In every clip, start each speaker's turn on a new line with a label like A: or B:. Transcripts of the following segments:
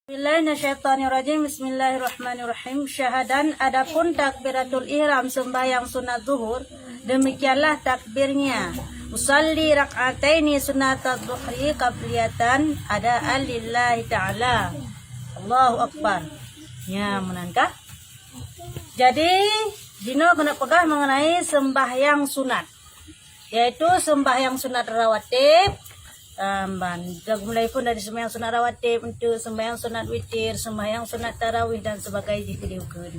A: Bismillahirrahmanirrahim. Bismillahirrahmanirrahim. Syahadan adapun takbiratul ihram sembahyang sunat zuhur, demikianlah takbirnya. Usalli rak'ataini sunatat dhuhri qabliyatan adaan lillahi ta'ala. Allahu Akbar. Ya, menangkah? Jadi, Dino kena pegang mengenai sembahyang sunat, yaitu sembahyang sunat rawatib. Mulai pun dari sembahyang sunat rawatib untuk sembahyang sunat witir, sembahyang sunat tarawih dan sebagainya video ke.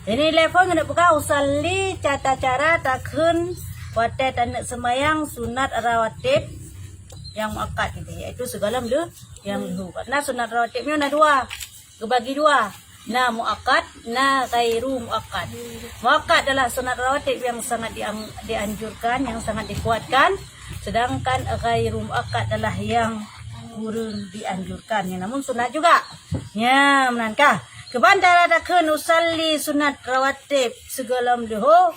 A: Jadi level kena buka usalli tata cara takun watet dan sembahyang sunat rawatib yang muakkad itu, yaitu segala benda yang dulu. Karena sunat rawatibnya ada dua, kebagi dua. Nah muakkad, nah ghairu muakkad. Muakkad adalah sunat rawatib yang sangat dianjurkan, yang sangat dikuatkan. Sedangkan ghairu muakkad adalah yang kurang dianjurkan, ya, namun sunat juga. Ya, menangkah. Kebantara takun usalli sunat rawatib segalam duhu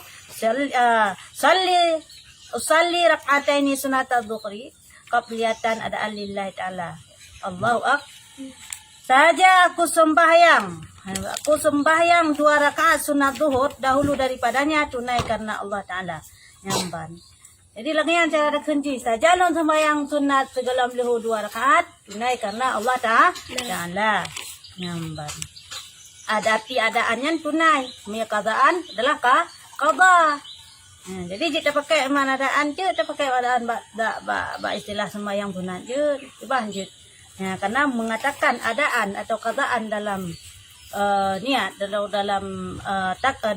A: usalli rak'ataini sunat adh-dhuhri qabliyatan ada lillahi ta'ala. Allahu Akbar. Saja aku sembahyang 2 rakaat sunat zuhur dahulu daripadanya tunai karena Allah Ta'ala. Nyamban. Jadi lagi yang cara kenji saja non sembahyang sunat segalam lehu 2 rakaat tunai karena Allah Ta'ala. Nyamban. Adapi adaannya tunai, punya keadaan adalah qada. Jadi kita pakai mana adaan je, kita pakai adaan ba istilah sembahyang sunat je, lanjut. Ya, karena mengatakan adaan atau qadaan dalam niat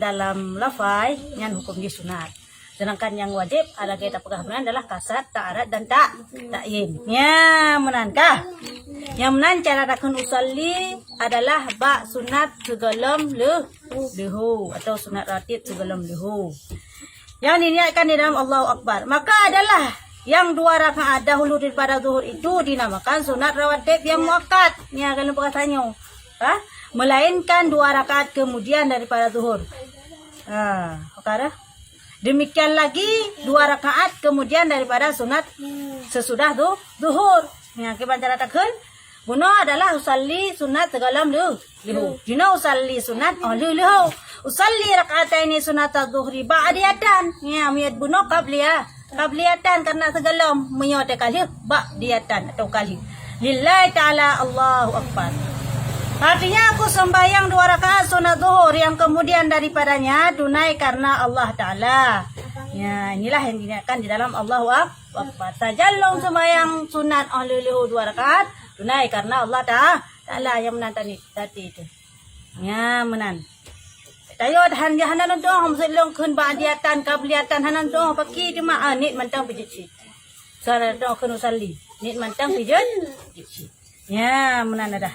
A: dalam lafai yang hukum di sunat. Sedangkan yang wajib ada kita pegang adalah kasat, ta'arat dan ta'yin. Ya, menangkah. Yang menan cara takun usalli adalah ba sunat segalam lehu atau sunat ratib segalam lehu. Yang diniatkan di dalam Allahu Akbar. Maka adalah yang 2 rakaat dahulu daripada zuhur itu dinamakan sunat rawatib yang muakkad. Ya, kalau perkataannya. Melainkan 2 rakaat kemudian daripada zuhur. Perkara. Demikian lagi 2 rakaat kemudian daripada sunat sesudah zuhur. Ya, kita cara takun. Buno adalah usalli sunat segalam lehu. Dino usalli sunat lehu. Usalli rak'ataini sunat adh-dhuhri ba'diyatan. Ya, miyad buno qabliyatan karena segalam menyota kali ba'diyatan atau kali. Lillahi ta'ala. Allahu Akbar. Artinya aku sembahyang 2 rakaat sunat zuhur yang kemudian daripadanya tunai karena Allah Ta'ala. Ya, inilah yang diniatkan di dalam Allahu Akbar. Tajallung sembahyang sunat lehu 2 rakaat tunai karena Allah Ta'ala yang menantani tadi itu. Ya, menan. Tayo hanan doang selong kun ba'diyatan qabliyatan hanan doang paki cuma nit mantang pijit. Sara doang kun usalli. Nit mantang pijit. Ya, menan dah.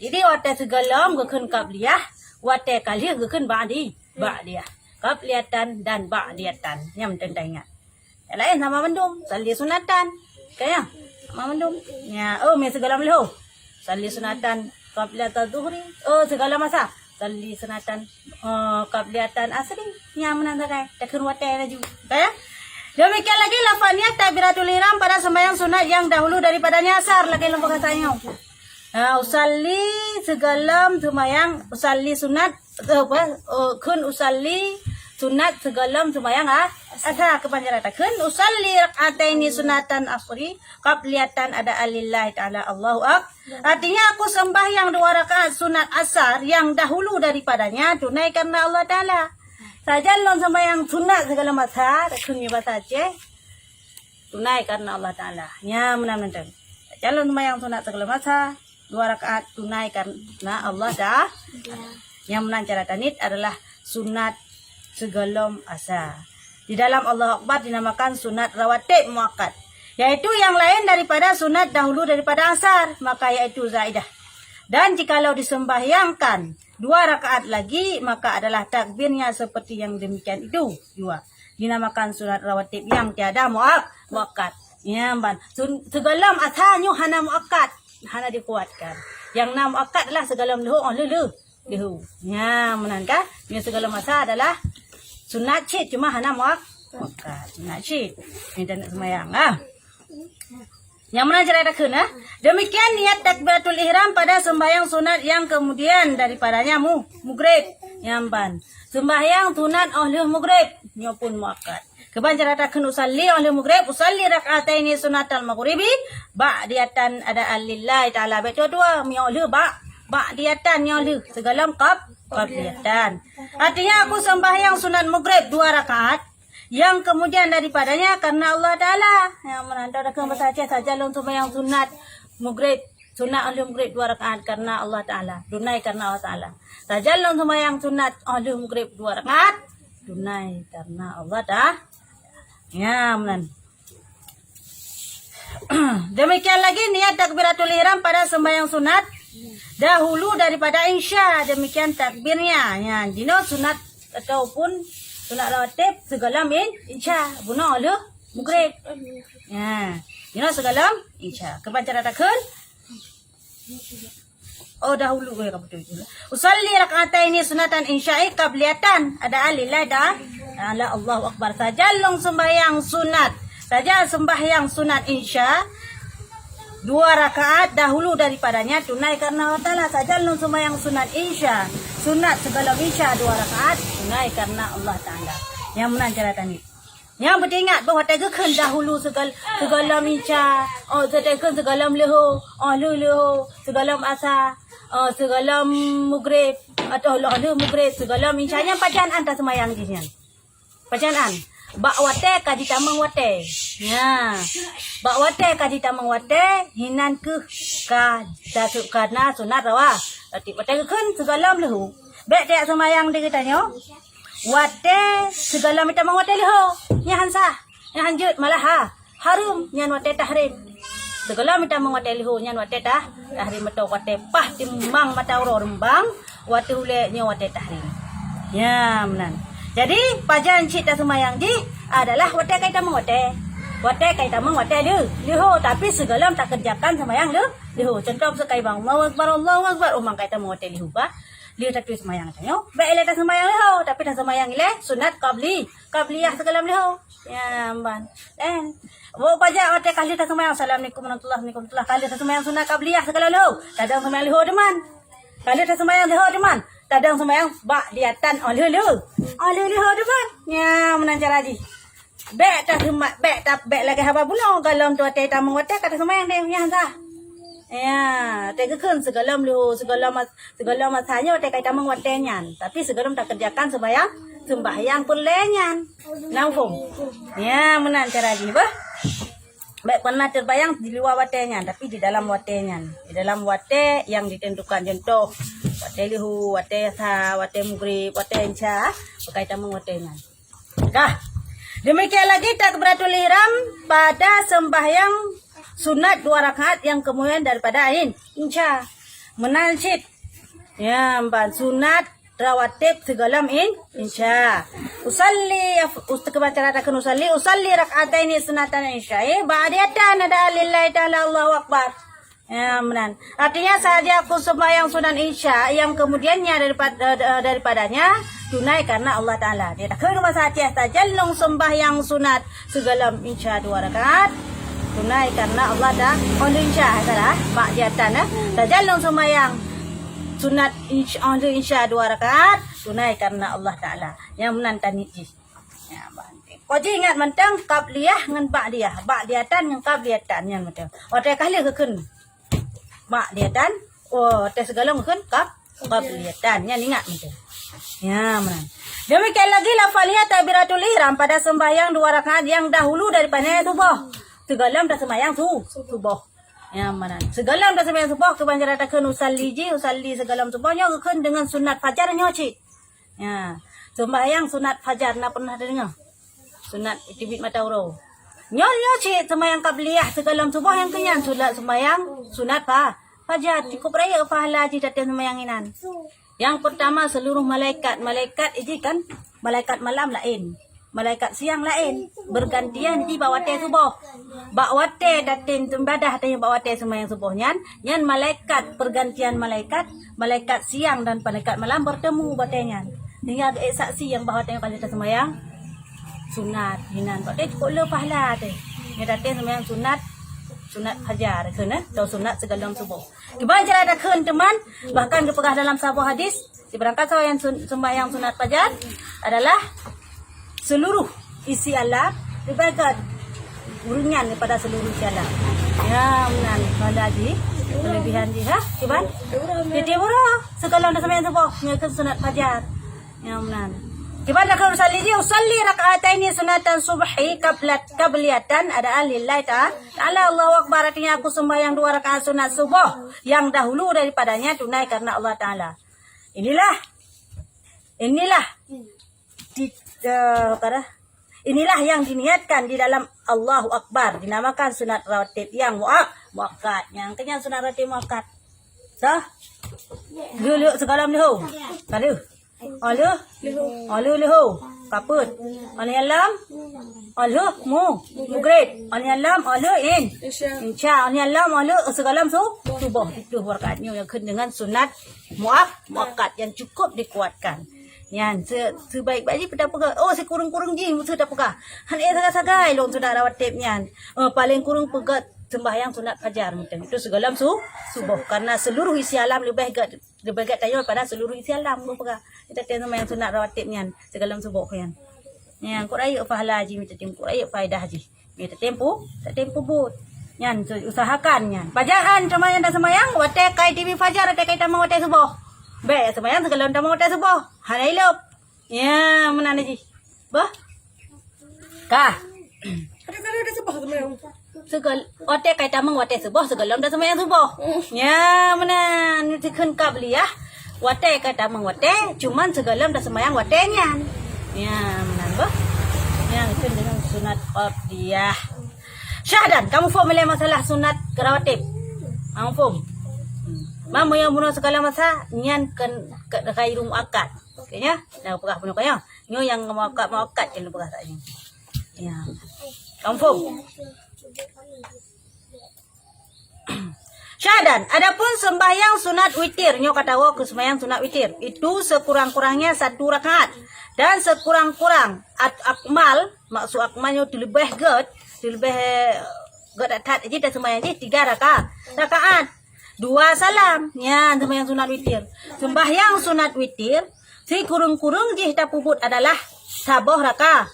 A: Jadi wate segalam gukun qabliyah, wate kali gukun ba'diyah. Qabliyatan dan ba'diyatan. Yang penting ingat. Yang lain sama mendum, salli sunatan. Kaya sama mendum. Ya, me segalam lehu. Salli sunatan qabliyatan zuhri. Segala masa. Salli sunatan qabliyatan asri. Yang menandakan takun wate laju. Kaya? Demikian lagi lafaznya takbiratul ihram pada sembahyang sunat yang dahulu daripadanya asar. Lagi lembut katanya. Usalli segalam sembahyang usalli sunat kun usalli sunat segalam sembahyang asar kepanjangan kun usalli rak'ataini sunatan asri qabliyatan ada lillahi ta'ala. Allahu Akbar. Artinya aku sembahyang 2 rakaat sunat asar yang dahulu daripadanya tunai karena Allah Ta'ala. Saja lon sembahyang sunat segala masa kun bahasa Aceh tunai karena Allah Ta'ala. Ya, menang-menang. Calon sembahyang sunat segala masa 2 rakaat tunai karena Allah Ta'ala. Yang menang cara tanit adalah sunat segalam asar. Di dalam Allah Akbar dinamakan sunat rawatib muakkad, yaitu yang lain daripada sunat dahulu daripada asar, maka yaitu zaidah. Dan jikalau disembahyangkan 2 rakaat lagi, maka adalah takbirnya seperti yang demikian itu juga. Dinamakan sunat rawatib yang tiada muakkad. Ya, segalam asarnya hana muakkad. Hana dikuatkan. Yang nam akad adalah segalam lehu. Ya, menangkah? Yang segala masa adalah sunat cid cuma hana muakkad. Sunat cid. Ini tak nak semayang. Yang mana cara takun Demikian niat takbiratul ihram pada sembahyang sunat yang kemudian daripadanya mughrib. Nyamban. Sembahyang sunat oleh mughrib nya pun muakkad. Keban cara takun usalli oleh mughrib, usalli rak'ataini sunatal maghribi ba'diyatan ada lillahi taala. Betul dua mi oleh ba'diyatan nya oleh segala qabliyatan. Artinya aku sembahyang sunat mughrib 2 rakaat yang kemudian daripadanya karena Allah Ta'ala yang menantau dah kebaca saja untuk sembahyang sunat mughrib sunat oleh mughrib 2 rakaat karena Allah Ta'ala, dunai karena Allah Ta'ala. Saja untuk sembahyang sunat oleh mughrib 2 rakaat dunai karena Allah Ta'ala. Ya, menan. Demikian lagi niat takbiratul ihram pada sembahyang sunat dahulu daripada insya. Demikian takbirnya. Ya, dino sunat ataupun sunat rawatib segala insya guna oleh mughrib. Ya, dino segala insya. Kebancara takun. Oh dahulu gue betul. Usalli rak'ataini sunatan insya'i qabliyatan ada alillah dah. Allah Allahu akbar. Saja long sembahyang sunat. Saja sembahyang sunat insya 2 rakaat dahulu daripadanya tunai karena Allah Ta'ala. Saja long sembahyang sunat insya sunat segala insya 2 rakaat tunai karena Allah Ta'ala. Yang menang cara tadi. Yang beringat bahawa tegakan dahulu segala insya. Oh tegakan segala leho. Oh leho segala asa. Segala mughrib atau leho mughrib segala insya. Yang pajan anta semayang jinya. Pajanan. Bak wate kaji tamang wate. Ya. Bak wate kaji tamang wate hinan ke ka dasuk karena sunat rawa. Tapi wate kan segala lehu. Bek dia semayang dia katanya. Wate segala tamang wate lehu. Nya hansa. Nya hanjut malah harum nya wate tahrim. Segala tamang wate lehu nya wate tahrim atau wate pah timbang mata uro rembang wate hule nya wate tahrim. Ya, menan. Jadi pajan cita semayang di adalah wate kaitan mengwate. Wate kaitan mengwate liho tapi segala tak kerjakan semayang liho. Contoh sekai bang Allahu akbar umang kaitan mengwate liho ba. Liho tak tulis semayang tanyo. Baik le tak semayang liho tapi tak semayang le sunat qabliyah segala liho. Ya ban. Wo paja wate kali tak semayang assalamualaikum warahmatullahi wabarakatuh. Kali tak semayang sunat qabliyah segala liho. Kadang semayang liho deman. Kali tak semayang liho deman. Kadang semayang bak diatan oleh depan. Ya menancar haji. Bek tak semak bek lagi haba bulan galam tu ate tamang wate kata semayang dia yang sah. Ya, tegakan segala masanya wate kai tamang wate nyan. Tapi segala tak kerjakan sembahyang pun lenyan. Nampung. Ya menancar haji bah. Baik pernah terbayang di luar watenya tapi di dalam watenya. Di dalam wate yang ditentukan contoh wate lihu, wate sa, wate mughrib, wate insya berkaitan dengan watenya. Dah. Demikian lagi takbiratul ihram pada sembahyang sunat 2 rakaat yang kemudian daripada insya. Menalcit. Ya, sunat rawatib segala insya. Usalli usalli rak'ataini sunatan insya. Ba'diyatan ada lillahi ta'ala Allahu akbar. Ya, benar. Artinya saja aku sembahyang sunat insya yang kemudiannya daripadanya tunai karena Allah Ta'ala. Dia tak kena saja tajallung sembahyang sunat segala insya 2 rakaat tunai karena Allah dah on insya salah ba'diyatan tajallung sembahyang sunat insya 2 rakaat tunai karena Allah Ta'ala yang menantani ji. Ya, banting. Kau ingat mentang qabliyah dengan ba'diyah. Ba'diyatan dengan qabliyatan yang mentang. Otak kali kekun. Ba'diyatan. Oh, tes segala kekun qabliyatan. Yang ingat mentang. Ya, menang. Demikian lagi lafaliyah takbiratul ihram pada sembahyang 2 rakaat yang dahulu daripada subuh. Segala dah sembahyang subuh. Ya mana segala dah sembahyang subuh kebanyakan takkan usalli segala subuhnya kekun dengan sunat fajar nyoci. Ya, sembahyang sunat fajar nak pernah dengar? Sunat tibit mata uro. Nyoci sembahyang qabliyah segala subuh yang kenyan sembahyang sunat fajar cukup raya pahala jika sembahyang inan. Yang pertama seluruh malaikat ini kan malaikat malam lain. Malaikat siang lain bergantian di bawate subuh. Bawate datin tembadah tanya bawate sembahyang subuh nyan malaikat pergantian malaikat siang dan malaikat malam bertemu batenya. Hingga saksi yang bawate kali sembahyang sunat hinan bawate cukup le pahala teh. Nya datin sembahyang sunat sunat fajar kena atau sunat segalam subuh. Gimana cara ada kun teman? Bahkan dipegah dalam sebuah hadis, seberangkat yang sembahyang sunat fajar adalah seluruh isi alam lebih ringan daripada seluruh isi alam. Ya, menan pada haji kelebihan dia, gimana? Jadi berapa? Segalam dah sembahyang subuh, nyakan sunat fajar. Ya, menan. Gimana kalau usalli raka'ataini sunatan subhi qabliyatan ada lillahi ta'ala Allahu akbar, artinya aku sembahyang 2 rakaat sunat subuh yang dahulu daripadanya tunai karena Allah Ta'ala. Inilah yang diniatkan di dalam Allahu Akbar, dinamakan sunat rawatib yang muakkad. Yang kenyang sunat rawatib muakkad. Dah? Dulu segalam leho. Kalau leho. Kaput. Oleh alam. Oleh mugrid. Oleh alam. Oleh insya. Oleh alam. Oleh segalam subuh. Itu rakaatnya yang dengan sunat muakkad yang cukup dikuatkan. Yan, sebaik-baik pada pegah. Oh, si kurung-kurung je sudah pegah. Han sagai long sudah rawatib nyan. Paling kurung pegah sembahyang sunat fajar mungkin. Itu segalam subuh karena seluruh isi alam lebih tayo pada seluruh isi alam pegah. Kita tengok sembahyang sunat rawatib nyan segalam subuh yan. Yan, kau ayo pahala haji minta tempo, ayo faedah haji. Minta tempo, tak tempo but. Yan, usahakan yan. Bacaan cuma yang dah sembahyang, watai kai TV fajar, watai kai tamang watai subuh. Baik, sembahyang segalam tamang watai subuh. Hanai lop. Ya, mana haji? Bah? Kah?
B: Ada sebab sembahyang.
A: Watai kai tamang watai subuh segalam dah sembahyang subuh. Ya, mana ni kun qabliyah. Watai kai tamang watai, cuman segalam dah sembahyang watainya. Ya, mana bah? Yang itu dengan sunat qabliyah. Syahdan, kamu faham masalah sunat rawatib? Kamu faham? Mama yang bunuh segala masa nyan kairu muakkad. Okeynya, dah pegah bunuh kaya. Nyo yang muakkad jangan pegah saja. Ya. Kamu faham? Syahadan, adapun sembahyang sunat witir, nyo kata ke sembahyang sunat witir, itu sekurang-kurangnya 1 rakaat dan sekurang-kurang akmal, maksud akmalnya dilebih atat aja dah sembahyang je 3 rakaat. 2 salam. Ya, sembahyang sunat witir. Sembahyang sunat witir, si kurung-kurung je dah pubut adalah sabuh rakaat.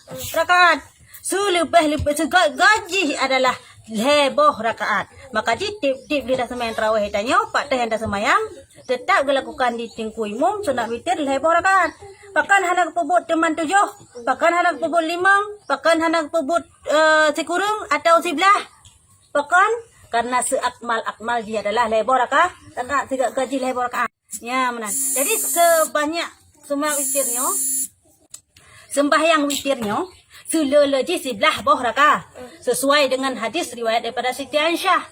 A: Selebih gaji adalah leboh rakaat. Maka tip dia dah sembahyang tarawih tanya, pak teh yang dah sembahyang tetap dilakukan di tingku umum sunat witir leboh rakaat. Bahkan hendak pebut teman 7, bahkan hendak pebut 5, bahkan hendak pebut sekurung atau sebelah. Bahkan karena seakmal dia adalah leboh rakaat, tiga gaji leboh rakaat. Ya, benar. Jadi sebanyak sembahyang witirnya seleleji sebelah boh rakaat sesuai dengan hadis riwayat daripada Siti Aisyah.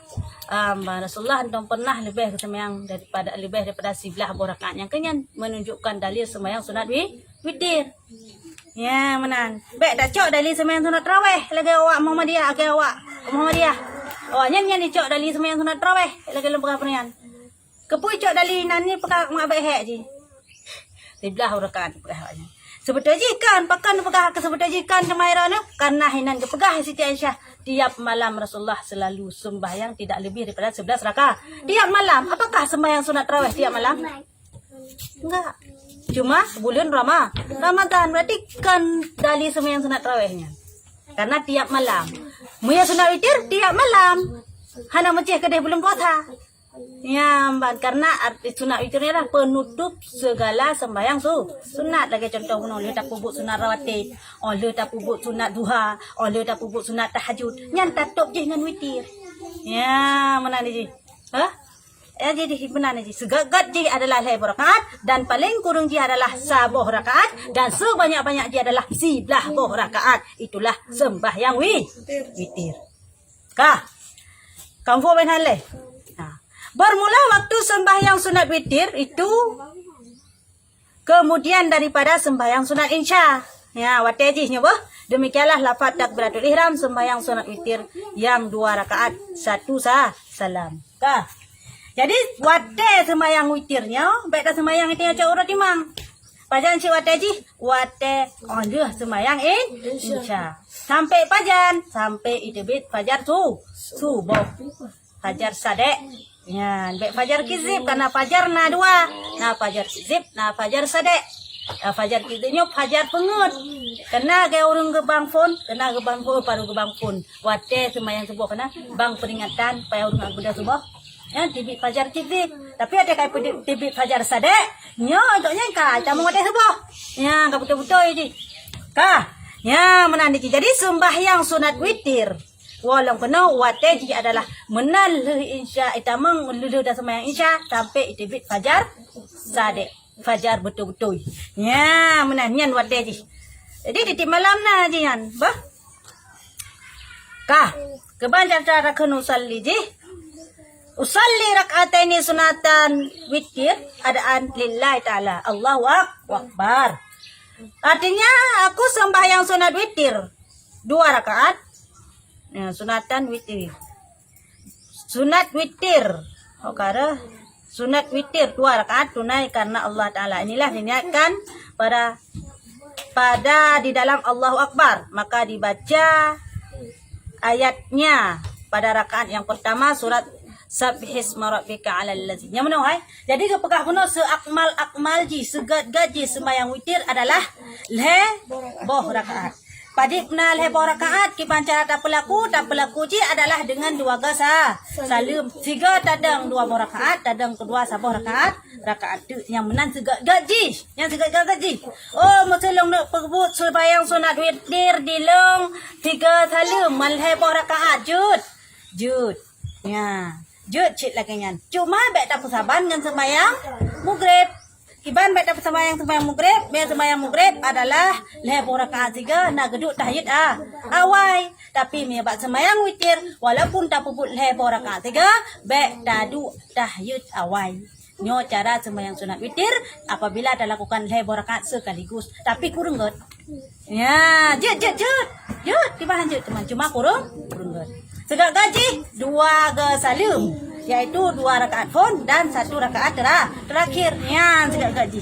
A: Rasulullah entong pernah lebih daripada sebelah boh rakaat yang kenyan menunjukkan dalil sembahyang sunat witir. Ya, menan. Baik tak cok dalil sembahyang sunat tarawih lagi awak Muhammadiyah, Oh, nyan dicok dalil sembahyang sunat tarawih lagi lembaga penian. Kepui cok dalil nani pekak ngabai hek je. Sebelah rakaat pekaknya. Sebetulnya jikan, pakan pegah ke sebetulnya jikan kemahiran tu karena hinan ke pegah Siti Aisyah tiap malam Rasulullah selalu sembahyang tidak lebih daripada 11 rakaat. Tiap malam, apakah sembahyang sunat tarawih tiap malam? Enggak. Cuma bulan Ramadan berarti kan dalil sembahyang sunat tarawihnya. Karena tiap malam. Muya sunat witir tiap malam. Hana mecih kedai belum puasa. Ya, karena arti sunat witirnya adalah penutup segala sembahyang sunat. Lagi contoh oleh tak pubut sunat rawatib, oleh tak pubut sunat duha, oleh tak pubut sunat tahajud. Nyan tutup je dengan witir. Ya, mana ni je? Ya, jadi benar ni je. Segagat je adalah leboh rakaat dan paling kurang je adalah sabuh rakaat dan sebanyak-banyak je adalah 11 boh rakaat. Itulah sembahyang witir. Kah? Kamu faham ben hal Bermula waktu sembahyang sunat witir itu kemudian daripada sembahyang sunat insya. Ya, watejihnya bah. Demikianlah lafaz takbiratul ihram sembahyang sunat witir yang 2 rakaat 1 salam. Kah? Jadi wate sembahyang witirnya, baik dah sembahyang itu cak urut timang. Pajan si wate ji, wate on dia semayang insya. Sampai pajan, sampai itibit fajar subuh. Fajar sadek. Ya, baik fajar kizib karena fajar na dua. Nah fajar kizib, nah fajar sadek. Fajar kizibnya fajar pengut. Kena gaya orang ke bang phone, kena ke bang phone, paru ke bang phone. Wate semayang subuh kena bang peringatan payah orang kuda subuh. Ya, tibit fajar kizib. Tapi ada kayak tibit fajar sadek. Nyo, untuknya kah, camu wate subuh. Ya, kah betul-betul ini. Kah, ya menandiki. Jadi sembahyang sunat witir. Walau kena wate ji adalah menal insya itamang lulu dah semayang insya sampai itibit fajar sadek. Fajar betul-betul. Ya, menanyan wate ji. Jadi di malam na ji yan, bah. Kah, kebanyakan cara kena usalli ji. Usalli rak'ataini sunatan witir adaan lillahi ta'ala. Allahu akbar. Artinya aku sembahyang sunat witir 2 rakaat. Ya, sunatan witir. Sunat witir. Okara sunat witir 2 rakaat tunai karena Allah Ta'ala. Inilah diniatkan pada di dalam Allahu Akbar. Maka dibaca ayatnya pada rakaat yang pertama surat Sabbihisma rabbika 'alal ladzi. Yang mana hai? Jadi kepekah kuno seakmal ji segad-gaji sembahyang witir adalah boh rakaat. Pada kenal boh rakaat ki pancara tak pelaku ji adalah dengan 2 gasa. Salim 3 tadang 2 boh rakaat, tadang kedua saboh rakaat tu yang menan segad-gaji. Yang segad-gaji. Oh, maselong nak perbut sembahyang sunat witir dilong 3 salim malhe boh rakaat jud. Ya. Jut cik lagi nyan. Cuma baik tak persaban dengan sembahyang maghrib. Kiban baik tak sembahyang maghrib. Biar sembahyang maghrib adalah lebih rakaat 3 nak geduk tahiyat awal. Tapi biar buat sembahyang witir walaupun tak puput lebih rakaat 3 baik dadu tahiyat awal. Nyo cara sembahyang sunat witir apabila dah lakukan lebih rakaat sekaligus. Tapi kurang god. Ya, jut. Kiban jut teman. Cuma kurang god. Segak gaji 2 salim yaitu 2 rakaat phone dan 1 rakaat terakhir. Ya, segak gaji.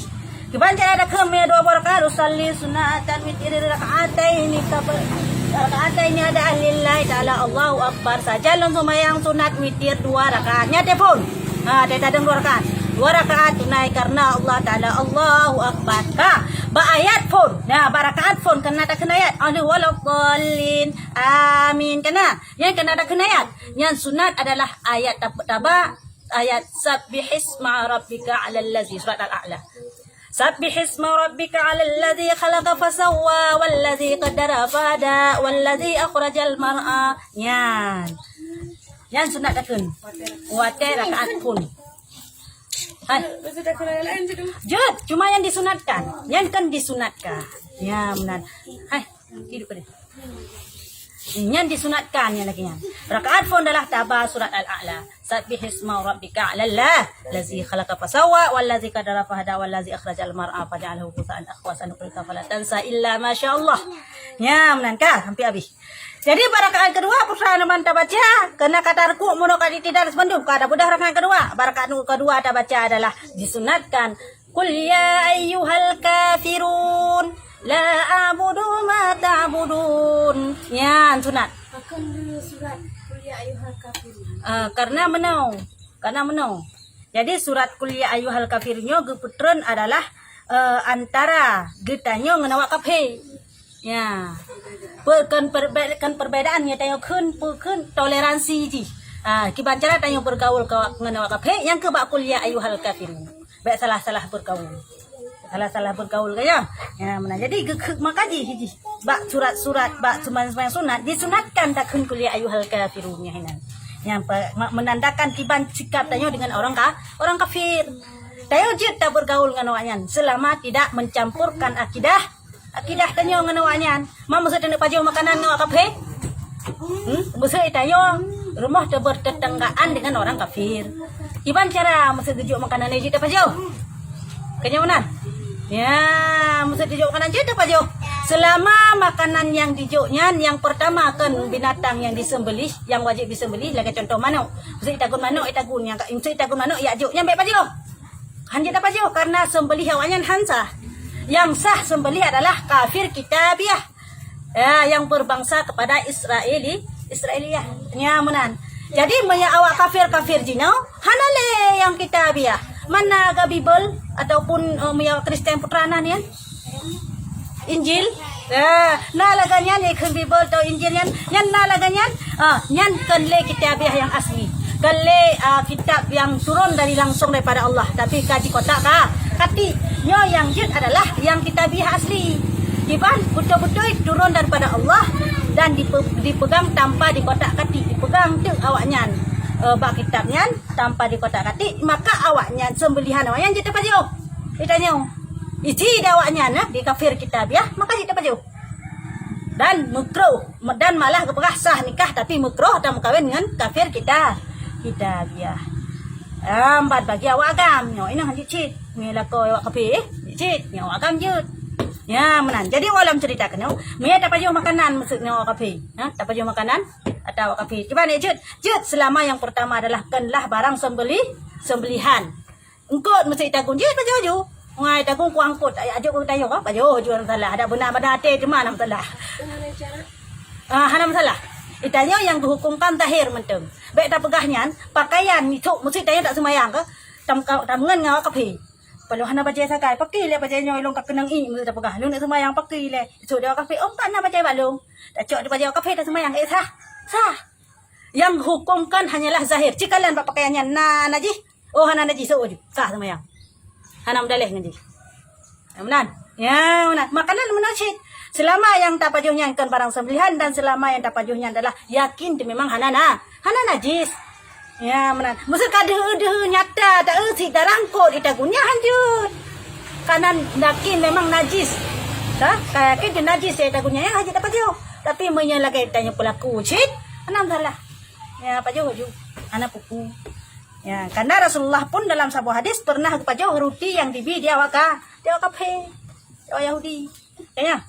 A: Kebanyakan ada kemia 2 rakaat usalli sunatan witir rakaatain ini ada lillahi ta'ala Allahu akbar saja lon sembahyang sunat witir 2 rakaatnya telepon. Dia tadang 2 rakaat. 2 rakaat tunai karena Allah Ta'ala Allahu akbar. Ba ayat pun. Nah, barakaat pun kena tak kena ayat. Aduh walaupun amin kena. Yang kena tak kena ayat. Yang sunat adalah ayat taba ayat sabbihisma rabbika 'alal ladzi surat al-a'la. Sabbihisma rabbika 'alal ladzi khalaqa fasawwa wal ladzi qaddara fahada wal ladzi akhrajal mar'a. Yang sunat takun. Wate rakaat pun. Hai. Jod, cuma yang disunatkan. Yang kan disunatkan. Ya, benar. Hai, hidup dia. Yang disunatkan yang lagi yang. Rakaat pun adalah tabah surat Al-A'la. Sabbihisma rabbika 'alal ladzi khalaqa fasawwa wal ladzi qaddara fahada wal ladzi akhrajal mar'a faja'alahu ghusaan akhwasan nuqrika fala tansa illa masyaallah. Ya, menankah sampai habis. Jadi rakaat kedua pusana man baca kena kata ruku' mono kali tidak sebendu kada budah rakaat kedua. Rakaat kedua ada baca adalah disunatkan qul ya ayyuhal kafirun la a'budu ma ta'budun. Ya, sunat.
B: Akan dulu surat qul ya ayyuhal kafirun.
A: Karena menau. Jadi surat qul ya ayyuhal kafirunnya geputren adalah antara getanyo ngenawa kafe. Ya. Perbedaannya tayo kun toleransi ji. Kiban cara tayo bergaul ke ngenawa kafe yang ke bak kuliah ayuhal kafirun. Baik salah bergaul. Salah bergaul kaya. Ya, mana jadi makaji hiji. Bak surat bak sembahyang sunat disunatkan tak kun kuliah ayuhal kafirunnya hinan. Yang menandakan kiban sikap tayo dengan orang kafir. Tayo jid tak bergaul ngenawanyan selama tidak mencampurkan akidah tanyo nganawanyan. Mama sa tanong pajo makanan ng kape. Musa tayo rumah ta bertetanggaan dengan orang kafir. Iban cara musa tuju makanan ni jita pajo. Kanya mana? Ya, musa tuju makanan jita pajo. Selama makanan yang dijuknya yang pertama akan binatang yang disembelih, yang wajib disembelih, lagi contoh manuk. Musa itagun manuk, itagun yang musa itagun manuk ya juknya baik pajo. Hanja ta pajo karena sembelih hewannya hansa. yang sah sembelih adalah kafir kitabiah. Yang berbangsa kepada Israeliyah. Nyamanan. Jadi maya awak kafir jino, hanale yang kitabiah. Mana ga Bible ataupun maya Kristen putranan ya? Injil. Nalaganyan ikut Bible atau Injil yan nalaganyan. Yan kanle kitabiah yang asli. Kanle kitab yang turun dari langsung daripada Allah. Tapi kaji kotak kati nyo yang jid adalah yang kitabiah asli. Iban betul-betul turun daripada Allah dan dipegang tanpa dikotak kati, dipegang tu awaknya bak kitabnya tanpa dikotak kati, maka awaknya sembelihan awaknya jadi paju. Ditanya, isi awaknya di kafir kitabiah, maka jadi paju. Dan makruh dan malah kepegah sah nikah tapi makruh dan kawin dengan kafir kitabiah. Ambat bagi awak agam, nyo ina hanjit cit, ngelako awak kafir, cit, nyo agam jut. Ya, menan. Jadi walam ceritakan, Mia dapat jual makanan maksudnya awak kafe. Dapat jual makanan atau awak kafe. Coba ni jut selama yang pertama adalah kenlah barang sembelihan. Engkau mesti tagun jut baju. Ngai tagun ku angkut. Ajuk ku tanya apa? Baju jual salah. Ada benar hati di mana masalah? Hana masalah. Itanya yang dihukumkan tahir mentung. Baik tak pegahnya pakaian itu mesti tanya tak semayang ke? Tamngan ngawak kafe. Kalau hana baca sakai pakai le baca nyo ilong kakenang i mesti tak pegah lu nak semayang pakai le itu dia kafe tak nak baca balung tak cok dia baca kafe tak semayang sah yang hukumkan hanyalah zahir cikalan pakaiannya najis hana najis soju sah semayang hana mudalih najis aman ya aman makanan menajis selama yang tak pajuhnya kan barang sembelihan dan selama yang tak pajuhnya adalah yakin memang hana najis. Ya, menan. Mesti kada nyata tak si darangkot itagunya hanjut. Kanan yakin memang najis. Yakin dia najis saya tagunya yang haji dapat jauh. Tapi menyalakai tanya pelaku cit, anam salah. Ya, apa jauh anak pupu. Ya, karena Rasulullah pun dalam sebuah hadis pernah apa jauh roti yang dibi dia waka pe. Yahudi. Kayaknya.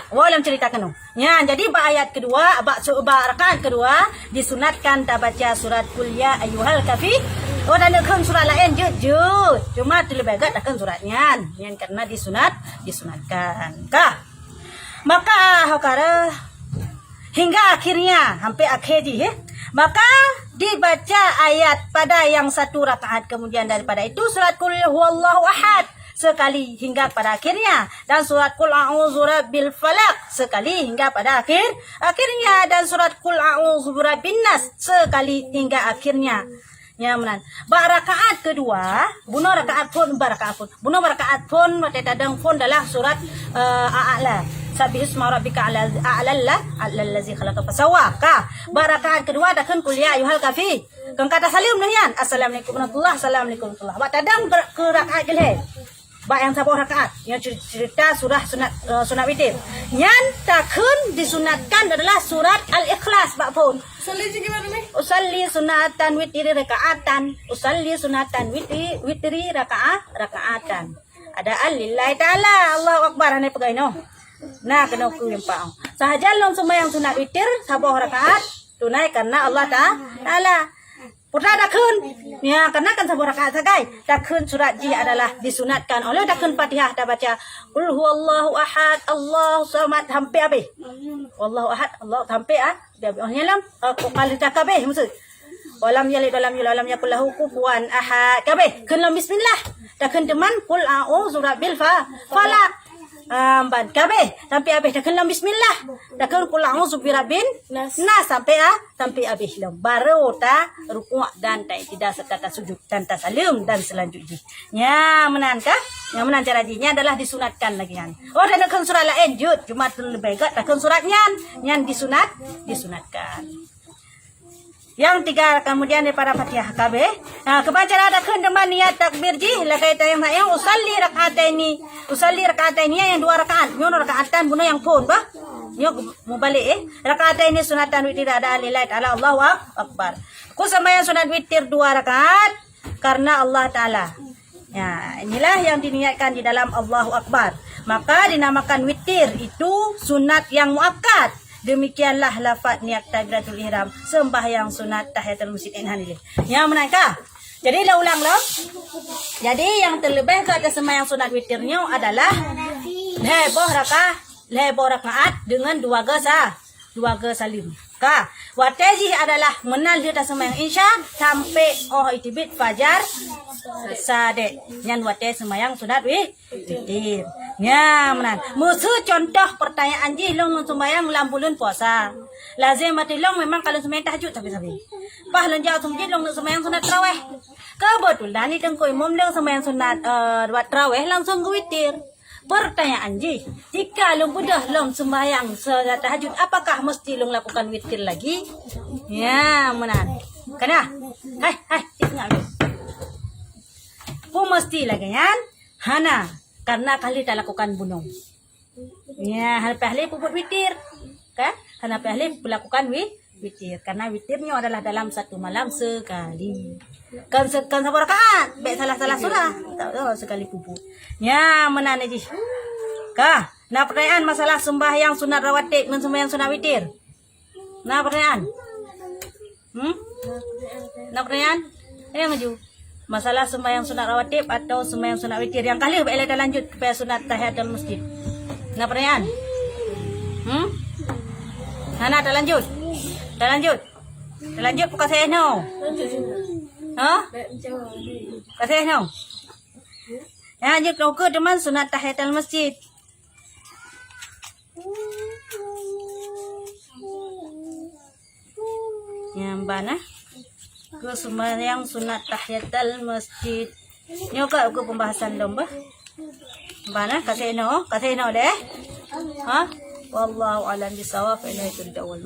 A: Walam ceritakan ya, jadi ayat kedua, rakaat kedua disunatkan tak baca surat Qul ya ayyuhal kafir. Dan nak surat lain jujur. Cuma terlebih agak takkan suratnya yang karena disunatkan. Maka hakara hingga akhirnya hampir akhir maka dibaca ayat pada yang satu rakaat kemudian daripada itu surat Qul huwallahu ahad sekali hingga pada akhirnya dan surat Qul a'udzu birabbil falaq sekali hingga pada akhirnya dan surat Qul a'udzu birabbin nas sekali hingga akhirnya. Ya menan. Rakaat kedua, bunuh rakaat pun tadang pun dalam surat A'la. Sabbihisma rabbika a'la allazi khalaqa fasawwa. Rakaat kedua dakan Qul ya ayyuhal kafir. Kang kata salim nahyan. Assalamualaikum warahmatullahi assalamualaikum warahmatullahi. Tadang ke rakaat gelhe. Yang sabah rakaat yang cerita surah sunat witir yang takun disunatkan adalah surat al-ikhlas pun usalli sunatan witri rakaatan usalli sunatan witri rakaatan ada alillahi ta'ala Allahu akbar ane pegai no nah kena ku lempang sahaja long sembahyang sunat witir sabah rakaat tunai karena Allah ta'ala putra dakun ya karena kan sebuah rakaat sagai dakun surat ji adalah disunatkan oleh dakun Fatihah dah baca qul huwallahu ahad Allahu samad sampai habis wallahu ahad Allah sampai dia nyalam kali dah kabeh maksud walam yalid walam yulad walam yakul lahu kufuwan ahad kabeh keun bismillah dakun teman qul a'udzu birabbil falaq ban kabeh sampai habis dah kena bismillah dah kena qul a'udzu birabbin nas sampai habis lam baru ta rukuk dan tidak serta sujud dan tasalim dan selanjutnya nya menankah yang menan cara jinya adalah disunatkan lagi kan dan nak surat lain jud cuma lebih gat dah suratnya yang disunatkan. Yang tiga kemudian daripada Fatihah kabeh. Kebaca ada kendeman niat takbir ji la kait yang usalli rakataini yang dua rakaat. Nyono rakaatan bunuh yang pun bah. Nyo mau balik rakataini sunatan witir ada lillahi ta'ala Allahu akbar. Ku sembahyang sunat witir dua rakaat karena Allah taala. Ya, inilah yang diniatkan di dalam Allahu akbar. Maka dinamakan witir itu sunat yang muakkad. Demikianlah lafaz niat takbiratul ihram sembahyang sunat tahiyatul masjid ini. Ya menaikah? Jadi dah ulang loh. Jadi yang terlebih ke atas sembahyang sunat witirnya adalah leboh rakaat dengan 2 salim. Ka, wateji adalah menal di atas sembahyang isya sampai itibit fajar sade. Nyan wate sembahyang sunat witir. Ya, menan. Musuh contoh pertanyaan ji long sembahyang bulan puasa. Lazim mati long memang kalau sembahyang tahajud tapi. Pah long jauh sembahyang long sembahyang sunat tarawih. Kebetulan ni tengko imam long sembahyang sunat tarawih langsung witir. Pertanyaan ji, jika long budak long sembahyang sunat tahajud, apakah mesti long lakukan witir lagi? Ya, menan. Kena? Hai, tengok dulu. Mesti lagi kan? Hana, karena kali tak lakukan bunung. Ya, hal pahli puput witir. Kan? Hana pahli melakukan witir. Karena witirnya adalah dalam satu malam sekali. Kan satu rakaat. Baik salah-salah surah. Tak tahu sekali puput. Ya, mana ni? Kah? Nak pertanyaan masalah sembahyang sunat rawatib dan sembahyang sunat witir? Nak pertanyaan? Nak pertanyaan? Yang maju. Masalah sembahyang sunat rawatib atau sembahyang sunat witir yang kali baiklah dah lanjut kepada sunat tahiyatul masjid. Nak pertanyaan? Hana dah lanjut? Dah lanjut? Dah lanjut bukan saya no. Kasih no. Ya, lanjut kau ke teman sunat tahiyatul masjid. Yang mana? Ke sembahyang sunat tahiyatul masjid. Ni ke pembahasan domba. Mana kasih no deh. Wallahu a'lam bishawab. Ilaihi turja'ul.